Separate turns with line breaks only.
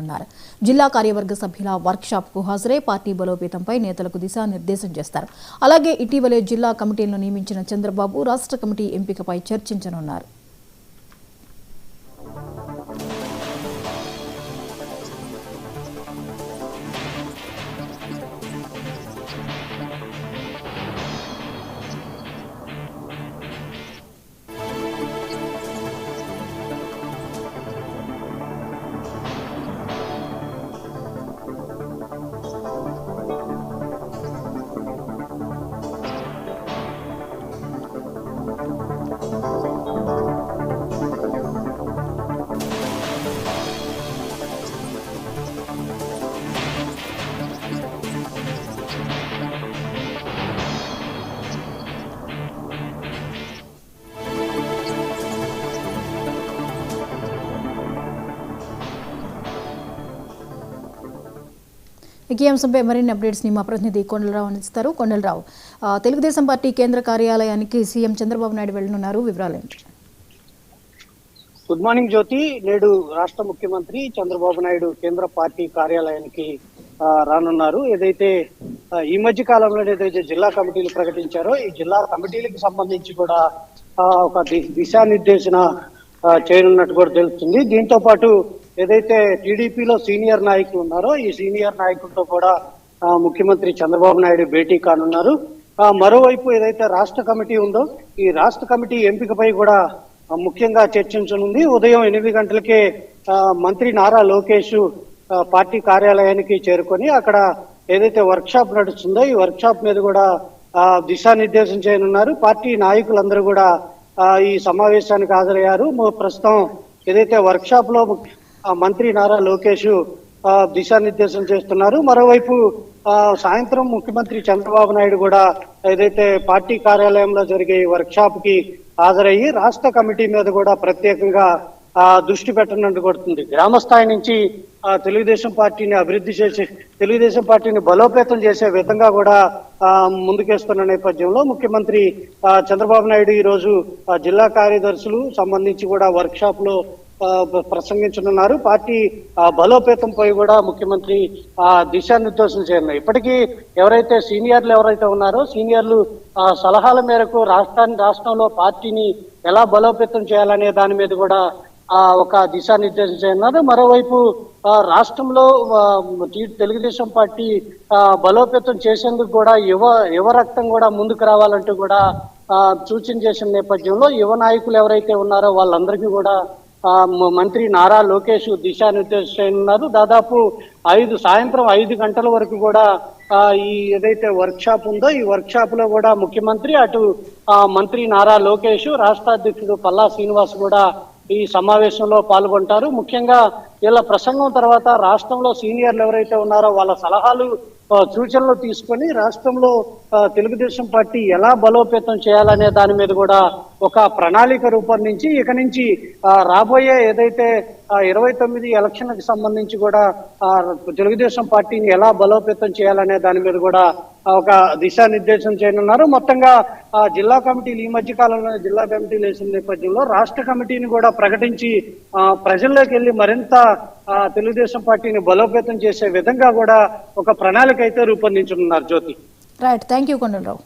నిర్వహించనున్నారు. జిల్లా కార్యవర్గ సభ్యుల వర్క్షాప్ కు హాజరై పార్టీ బలోపేతంపై నేతలకు దిశానిర్దేశం చేస్తారు. అలాగే ఇటీవలే జిల్లా కమిటీలను నియమించిన చంద్రబాబు రాష్ట్ర కమిటీ ఎంపికపై చర్చించనున్నారు. ఈ అంశంపై మరిన్ని అప్డేట్స్ ని మా ప్రతినిధి కొండలరావు అందిస్తారు. కొండలరావు, తెలుగుదేశం పార్టీ కేంద్ర కార్యాలయానికి సీఎం చంద్రబాబు నాయుడు వెళ్లనున్నారు, వివరాలు ఏంటి?
గుడ్ మార్నింగ్ జ్యోతి. నేడు రాష్ట్ర ముఖ్యమంత్రి చంద్రబాబు నాయుడు కేంద్ర పార్టీ కార్యాలయానికి రానున్నారు. ఏదైతే ఈ మధ్య కాలంలో ఏదైతే జిల్లా కమిటీలు ప్రకటించారో ఈ జిల్లా కమిటీలకు సంబంధించి కూడా ఒక దిశానిర్దేశన చేయనున్నట్టు కూడా తెలుస్తుంది. దీంతో పాటు ఏదైతే టీడీపీలో సీనియర్ నాయకులు ఉన్నారో ఈ సీనియర్ నాయకులతో కూడా ముఖ్యమంత్రి చంద్రబాబు నాయుడు భేటీ కానున్నారు. మరోవైపు ఏదైతే రాష్ట్ర కమిటీ ఉందో ఈ రాష్ట్ర కమిటీ ఎంపికపై కూడా ముఖ్యంగా చర్చించనుంది. ఉదయం 8 గంటలకే మంత్రి నారా లోకేష్ పార్టీ కార్యాలయానికి చేరుకొని అక్కడ ఏదైతే వర్క్షాప్ నడుస్తుందో ఈ వర్క్షాప్ మీద కూడా దిశానిర్దేశం చేయనున్నారు. పార్టీ నాయకులందరూ కూడా ఈ సమావేశానికి హాజరయ్యారు. ప్రస్తుతం ఏదైతే వర్క్షాప్ లో మంత్రి నారా లోకేష్ దిశానిర్దేశం చేస్తున్నారు. మరోవైపు సాయంత్రం ముఖ్యమంత్రి చంద్రబాబు నాయుడు కూడా ఏదైతే పార్టీ కార్యాలయంలో జరిగే వర్క్షాప్ కి హాజరయ్యి రాష్ట్ర కమిటీ మీద కూడా ప్రత్యేకంగా దృష్టి పెట్టనున్నట్టు కొడుతుంది. గ్రామ స్థాయి నుంచి తెలుగుదేశం పార్టీని అభివృద్ధి చేసి తెలుగుదేశం పార్టీని బలోపేతం చేసే విధంగా కూడా ముందుకేస్తున్న నేపథ్యంలో ముఖ్యమంత్రి చంద్రబాబు నాయుడు ఈ రోజు జిల్లా కార్యదర్శులు సంబంధించి కూడా వర్క్షాప్ లో ప్రసంగించనున్నారు. పార్టీ బలోపేతంపై కూడా ముఖ్యమంత్రి దిశానిర్దేశం చేయనున్నారు. ఇప్పటికీ ఎవరైతే సీనియర్లు ఉన్నారో సీనియర్లు సలహాల మేరకు రాష్ట్రంలో పార్టీని ఎలా బలోపేతం చేయాలనే దాని మీద కూడా ఒక దిశానిర్దేశం చేయనున్నారు. మరోవైపు రాష్ట్రంలో తెలుగుదేశం పార్టీ బలోపేతం చేసేందుకు కూడా యువ రక్తం కూడా ముందుకు రావాలంటూ కూడా సూచన చేసిన నేపథ్యంలో యువ నాయకులు ఎవరైతే ఉన్నారో వాళ్ళందరికీ కూడా మంత్రి నారా లోకేష్ దిశానిర్దేశం చేయనున్నారు. దాదాపు సాయంత్రం 5 గంటల వరకు కూడా ఈ ఏదైతే వర్క్షాప్ ఉందో ఈ వర్క్షాప్ లో కూడా ముఖ్యమంత్రి అటు మంత్రి నారా లోకేష్ రాష్ట్ర అధ్యక్షుడు పల్లా శ్రీనివాస్ కూడా ఈ సమావేశంలో పాల్గొంటారు. ముఖ్యంగా వీళ్ళ ప్రసంగం తర్వాత రాష్ట్రంలో సీనియర్లు ఎవరైతే ఉన్నారో వాళ్ళ సలహాలు సూచనలు తీసుకొని రాష్ట్రంలో తెలుగుదేశం పార్టీ ఎలా బలోపేతం చేయాలనే దాని మీద కూడా ఒక ప్రణాళిక రూపొందించి ఇక నుంచి రాబోయే ఏదైతే 29 ఎలక్షన్లకు సంబంధించి కూడా తెలుగుదేశం పార్టీని ఎలా బలోపేతం చేయాలనే దాని మీద కూడా ఒక దిశానిర్దేశం చేయనున్నారు. మొత్తంగా జిల్లా కమిటీలు ఈ మధ్య కాలంలో జిల్లా కమిటీలు వేసిన నేపథ్యంలో రాష్ట్ర కమిటీని కూడా ప్రకటించి ప్రజల్లోకి వెళ్ళి మరింత తెలుగుదేశం పార్టీని బలోపేతం చేసే విధంగా కూడా ఒక ప్రణాళిక అయితే రూపొందించనున్నారు. Jyothi.
Right, thank you Kondalarao.